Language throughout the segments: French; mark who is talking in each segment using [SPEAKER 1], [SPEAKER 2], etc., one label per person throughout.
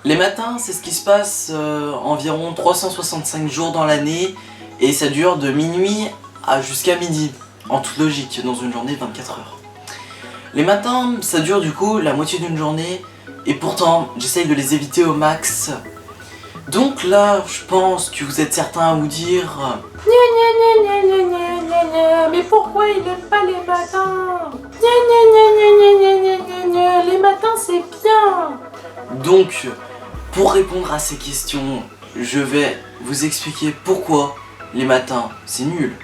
[SPEAKER 1] Les matins, c'est ce qui se passe environ 365 jours dans l'année et ça dure de minuit à jusqu'à midi, en toute logique, dans une journée de 24 heures. Les matins, ça dure du coup la moitié d'une journée et pourtant, j'essaye de les éviter au max. Donc là, je pense que vous êtes certains à vous dire
[SPEAKER 2] Mais pourquoi il aime pas les matins? Les matins c'est bien.
[SPEAKER 1] Donc, pour répondre à ces questions, je vais vous expliquer pourquoi les matins, c'est nul.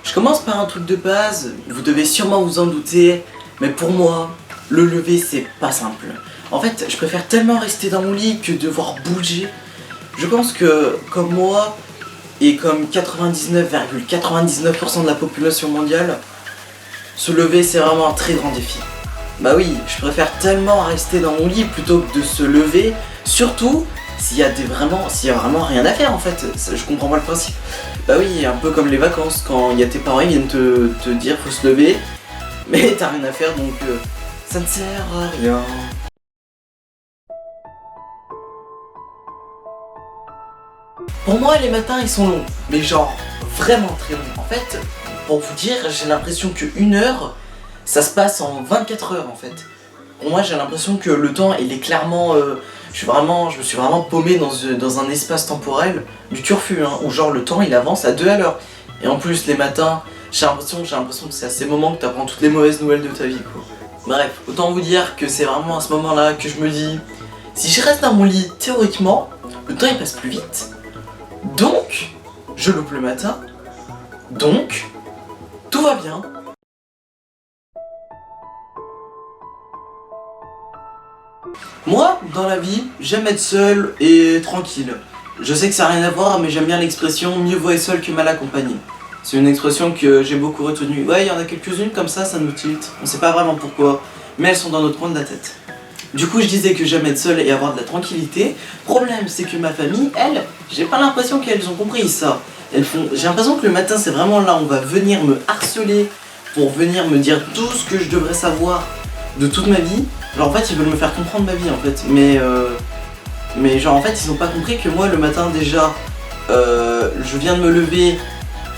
[SPEAKER 1] Je commence par un truc de base, vous devez sûrement vous en douter, mais pour moi, le lever c'est pas simple. En fait, je préfère tellement rester dans mon lit que devoir bouger. Je pense que, comme moi, et comme 99,99% de la population mondiale, se lever c'est vraiment un très grand défi. Bah oui, je préfère tellement rester dans mon lit plutôt que de se lever, surtout s'il y a vraiment rien à faire en fait, je comprends pas le principe. Bah oui, un peu comme les vacances, quand il y a tes parents qui viennent te dire faut se lever, mais t'as rien à faire donc ça ne sert à rien. Pour moi les matins ils sont longs, mais genre vraiment très longs. En fait, pour vous dire, j'ai l'impression que 1 heure, ça se passe en 24 heures en fait. Pour moi j'ai l'impression que le temps il est clairement... je me suis vraiment paumé dans un espace temporel du turfu, hein, où genre le temps il avance à 2 à l'heure. Et en plus les matins, j'ai l'impression que c'est à ces moments que tu apprends toutes les mauvaises nouvelles de ta vie quoi. Bref, autant vous dire que c'est vraiment à ce moment là que je me dis, si je reste dans mon lit théoriquement, le temps il passe plus vite. Donc, je loupe le matin, donc, tout va bien. Moi, dans la vie, j'aime être seul et tranquille. Je sais que ça n'a rien à voir, mais j'aime bien l'expression « mieux vaut être seul que mal accompagné ». C'est une expression que j'ai beaucoup retenue. Ouais, il y en a quelques-unes comme ça nous tilte. On sait pas vraiment pourquoi, mais elles sont dans notre coin de la tête. Du coup, je disais que j'aime être seul et avoir de la tranquillité. Problème, c'est que ma famille, elle, j'ai pas l'impression qu'elles ont compris ça. J'ai l'impression que le matin, c'est vraiment là où on va venir me harceler pour venir me dire tout ce que je devrais savoir de toute ma vie. Genre en fait ils veulent me faire comprendre ma vie en fait, mais genre en fait ils ont pas compris que moi le matin déjà je viens de me lever,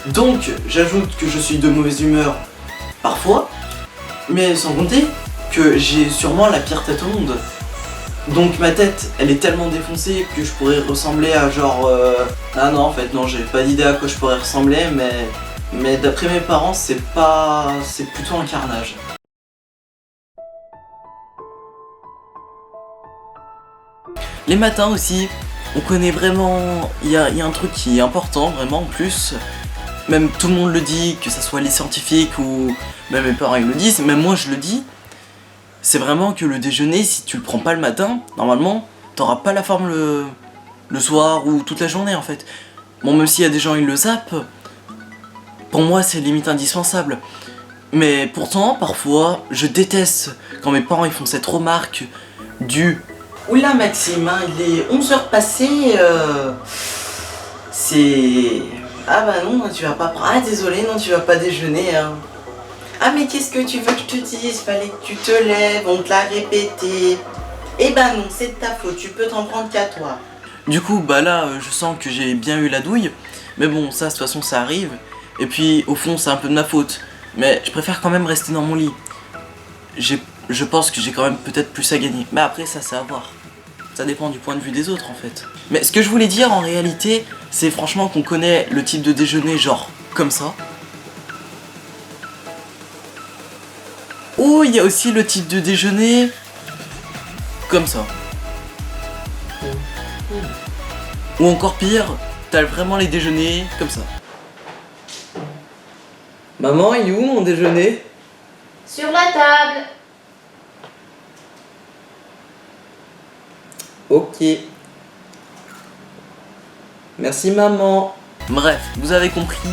[SPEAKER 1] donc j'ajoute que je suis de mauvaise humeur parfois, mais sans compter que j'ai sûrement la pire tête au monde. Donc ma tête elle est tellement défoncée que je pourrais ressembler à genre ah non en fait non, j'ai pas d'idée à quoi je pourrais ressembler, mais d'après mes parents c'est plutôt un carnage. Les matins aussi, on connaît vraiment, il y a un truc qui est important vraiment en plus, même tout le monde le dit, que ce soit les scientifiques ou même mes parents ils le disent, même moi je le dis, c'est vraiment que le déjeuner, si tu le prends pas le matin, normalement, t'auras pas la forme le soir ou toute la journée en fait. Bon, même s'il y a des gens ils le zappent, pour moi c'est limite indispensable. Mais pourtant, parfois, je déteste quand mes parents ils font cette remarque du oula Maxime, hein, il est 11h passées, c'est... Ah bah non, tu vas pas... Ah désolé, non tu vas pas déjeuner, hein. Ah mais qu'est-ce que tu veux que je te dise? Fallait que tu te lèves, on te l'a répété. Eh ben non, c'est de ta faute, tu peux t'en prendre qu'à toi. Du coup, bah là, je sens que j'ai bien eu la douille, mais bon, ça, de toute façon, ça arrive. Et puis, au fond, c'est un peu de ma faute. Mais je préfère quand même rester dans mon lit. Je pense que j'ai quand même peut-être plus à gagner. Mais après, ça, c'est à voir. Ça dépend du point de vue des autres, en fait. Mais ce que je voulais dire, en réalité, c'est franchement qu'on connaît le type de déjeuner, genre, comme ça. Ou il y a aussi le type de déjeuner... comme ça. Ou encore pire, t'as vraiment les déjeuners comme ça. Maman, il est où mon déjeuner?
[SPEAKER 2] Sur la table.
[SPEAKER 1] Ok. Merci maman. Bref, vous avez compris,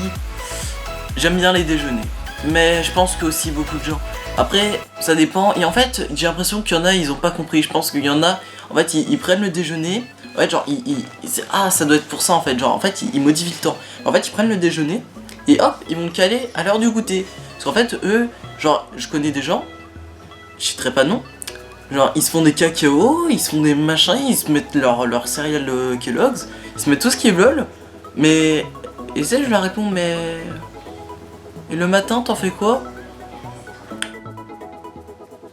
[SPEAKER 1] j'aime bien les déjeuners. Mais je pense que aussi beaucoup de gens. Après, ça dépend. Et en fait, j'ai l'impression qu'il y en a, ils ont pas compris. Je pense qu'il y en a, En fait, ils prennent le déjeuner. Ouais, genre, ah, ça doit être pour ça en fait. Genre, en fait, ils modifient le temps. En fait, ils prennent le déjeuner et hop, ils vont le caler à l'heure du goûter. Parce qu'en fait, eux, genre, je connais des gens, je citerai pas de nom. Genre, ils se font des cacao, ils se font des machins, ils se mettent leur céréales Kellogg's, ils se mettent tout ce qu'ils veulent. Mais, et ça, je leur réponds, mais. Et le matin, t'en fais quoi?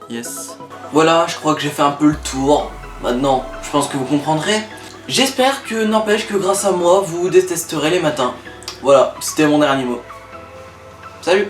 [SPEAKER 1] Yes. Voilà, je crois que j'ai fait un peu le tour. Maintenant, je pense que vous comprendrez. J'espère que, n'empêche que grâce à moi, vous détesterez les matins. Voilà, c'était mon dernier mot. Salut!